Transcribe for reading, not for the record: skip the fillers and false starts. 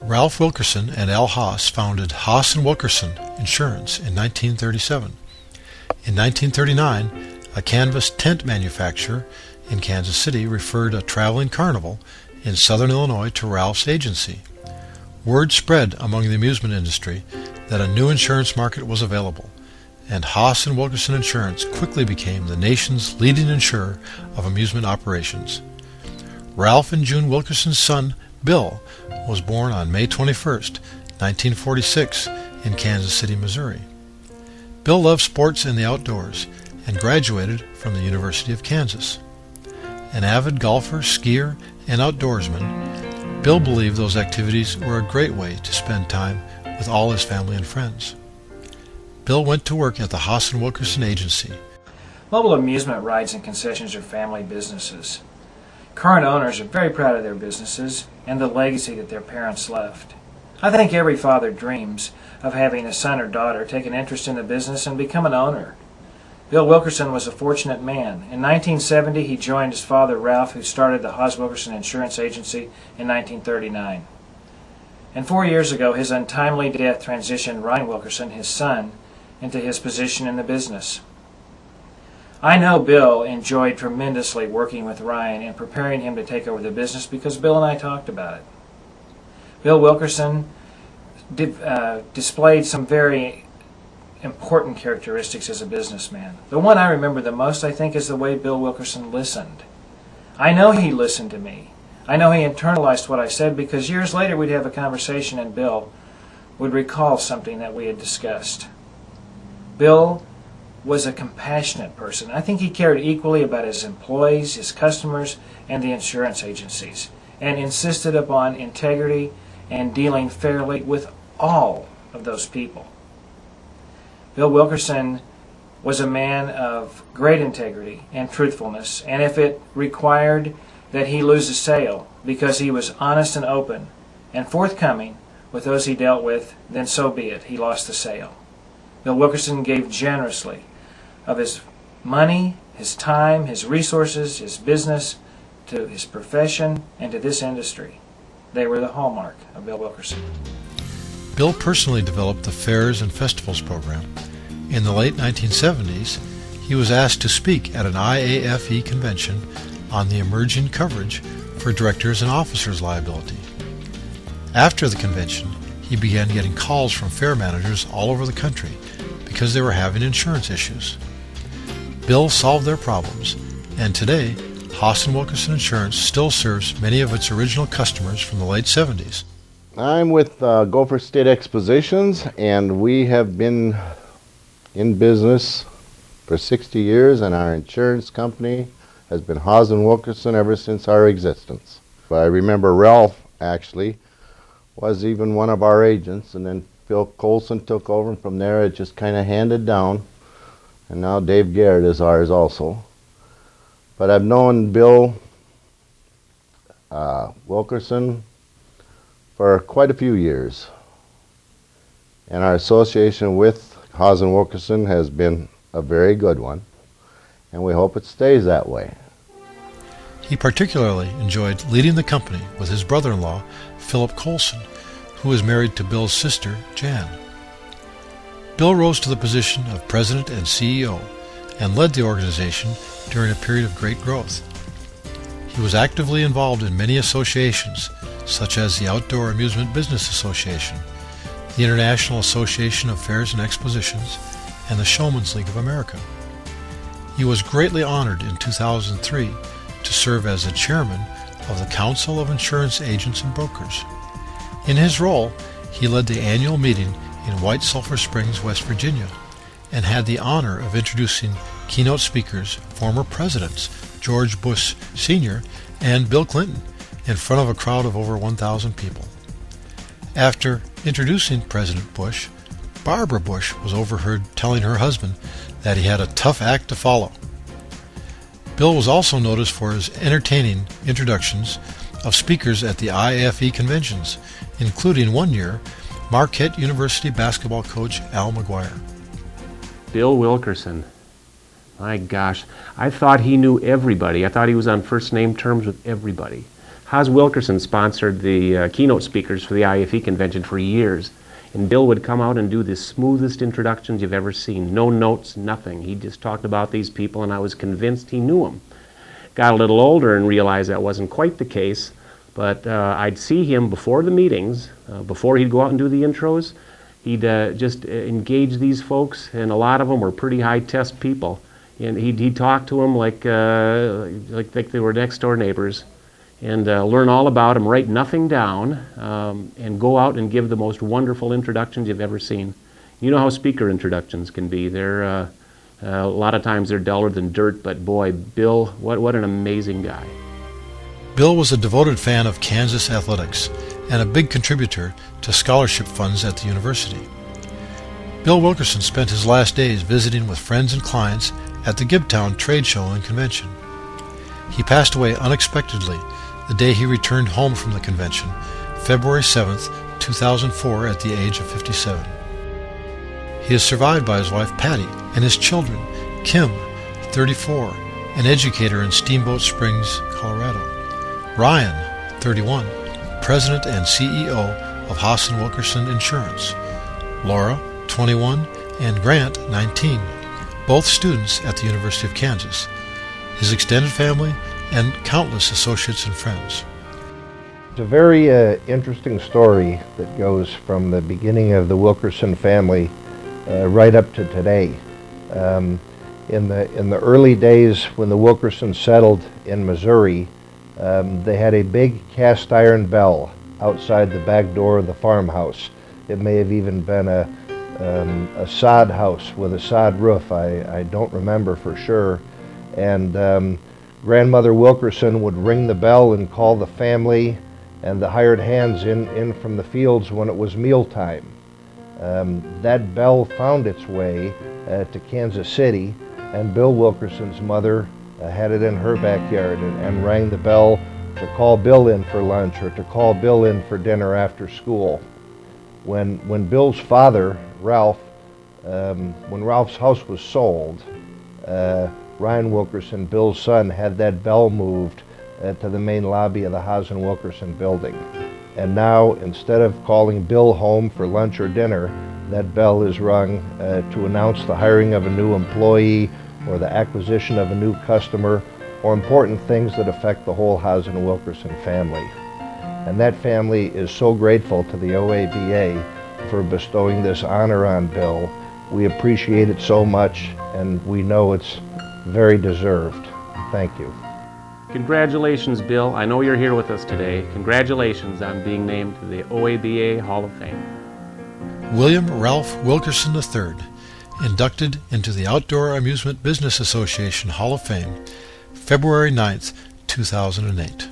Ralph Wilkerson and Al Haas founded Haas and Wilkerson Insurance in 1937. In 1939, a canvas tent manufacturer in Kansas City referred a traveling carnival in southern Illinois to Ralph's agency. Word spread among the amusement industry that a new insurance market was available, and Haas and Wilkerson Insurance quickly became the nation's leading insurer of amusement operations. Ralph and June Wilkerson's son, Bill, was born on May 21, 1946, in Kansas City, Missouri. Bill loved sports and the outdoors and graduated from the University of Kansas. An avid golfer, skier, and outdoorsman, Bill believed those activities were a great way to spend time with all his family and friends. Bill went to work at the Haas and Wilkerson Agency. Mobile amusement rides and concessions are family businesses. Current owners are very proud of their businesses and the legacy that their parents left. I think every father dreams of having a son or daughter take an interest in the business and become an owner. Bill Wilkerson was a fortunate man. In 1970, he joined his father, Ralph, who started the Haas Wilkerson Insurance Agency in 1939. And 4 years ago, his untimely death transitioned Ryan Wilkerson, his son, into his position in the business. I know Bill enjoyed tremendously working with Ryan and preparing him to take over the business because Bill and I talked about it. Bill Wilkerson displayed some very important characteristics as a businessman. The one I remember the most, I think, is the way Bill Wilkerson listened. I know he listened to me. I know he internalized what I said because years later we'd have a conversation and Bill would recall something that we had discussed. Bill was a compassionate person. I think he cared equally about his employees, his customers, and the insurance agencies, and insisted upon integrity and dealing fairly with all of those people. Bill Wilkerson was a man of great integrity and truthfulness, and if it required that he lose a sale because he was honest and open and forthcoming with those he dealt with, then so be it. He lost the sale. Bill Wilkerson gave generously of his money, his time, his resources, his business, to his profession, and to this industry. They were the hallmark of Bill Wilkerson. Bill personally developed the Fairs and Festivals program. In the late 1970s, he was asked to speak at an IAFE convention on the emerging coverage for directors and officers' liability. After the convention, he began getting calls from fair managers all over the country because they were having insurance issues. Bill solved their problems, and today, Haas and Wilkerson Insurance still serves many of its original customers from the late 70s. I'm with Gopher State Expositions, and we have been in business for 60 years, and our insurance company has been Haas and Wilkerson ever since our existence. I remember Ralph actually was even one of our agents, and then Phil Colson took over, and from there it just kind of handed down, and now Dave Garrett is ours also. But I've known Bill Wilkerson for quite a few years, and our association with Haas and Wilkerson has been a very good one, and we hope it stays that way. He particularly enjoyed leading the company with his brother-in-law, Philip Colson, who was married to Bill's sister, Jan. Bill rose to the position of president and CEO and led the organization during a period of great growth. He was actively involved in many associations, such as the Outdoor Amusement Business Association, the International Association of Fairs and Expositions, and the Showman's League of America. He was greatly honored in 2003 to serve as the chairman of the Council of Insurance Agents and Brokers. In his role, he led the annual meeting in White Sulphur Springs, West Virginia, and had the honor of introducing keynote speakers, former presidents George Bush Sr. and Bill Clinton, in front of a crowd of over 1,000 people. After introducing President Bush, Barbara Bush was overheard telling her husband that he had a tough act to follow. Bill was also noticed for his entertaining introductions of speakers at the IAFE conventions, including one year Marquette University basketball coach Al McGuire. Bill Wilkerson. My gosh, I thought he knew everybody. I thought he was on first name terms with everybody. Haas Wilkerson sponsored the keynote speakers for the IFE convention for years. And Bill would come out and do the smoothest introductions you've ever seen. No notes, nothing. He just talked about these people, and I was convinced he knew them. Got a little older and realized that wasn't quite the case, but I'd see him before the meetings, before he'd go out and do the intros. He'd just engage these folks, and a lot of them were pretty high-test people. And he'd talk to them like they were next-door neighbors, and learn all about them, write nothing down, and go out and give the most wonderful introductions you've ever seen. You know how speaker introductions can be. They're a lot of times they're duller than dirt, but boy, Bill, what an amazing guy. Bill was a devoted fan of Kansas athletics and a big contributor to scholarship funds at the university. Bill Wilkerson spent his last days visiting with friends and clients at the Gibtown Trade Show and Convention. He passed away unexpectedly the day he returned home from the convention, February 7th, 2004, at the age of 57. He is survived by his wife Patty and his children, Kim, 34, an educator in Steamboat Springs, Colorado; Ryan, 31, president and CEO of Haas & Wilkerson Insurance; Laura, 21, and Grant, 19, both students at the University of Kansas; his extended family, and countless associates and friends. It's a very interesting story that goes from the beginning of the Wilkerson family right up to today. In the early days when the Wilkersons settled in Missouri, they had a big cast iron bell outside the back door of the farmhouse. It may have even been a sod house with a sod roof. I don't remember for sure. And Grandmother Wilkerson would ring the bell and call the family and the hired hands in from the fields when it was mealtime. That bell found its way to Kansas City, and Bill Wilkerson's mother had it in her backyard and rang the bell to call Bill in for lunch or to call Bill in for dinner after school. When Bill's father, Ralph, when Ralph's house was sold, Ryan Wilkerson, Bill's son, had that bell moved to the main lobby of the Haas & Wilkerson building. And now, instead of calling Bill home for lunch or dinner, that bell is rung to announce the hiring of a new employee or the acquisition of a new customer or important things that affect the whole Haas & Wilkerson family. And that family is so grateful to the OABA for bestowing this honor on Bill. We appreciate it so much, and we know it's very deserved. Thank you. Congratulations, Bill. I know you're here with us today. Congratulations on being named to the OABA Hall of Fame. William Ralph Wilkerson III, inducted into the Outdoor Amusement Business Association Hall of Fame, February 9th, 2008.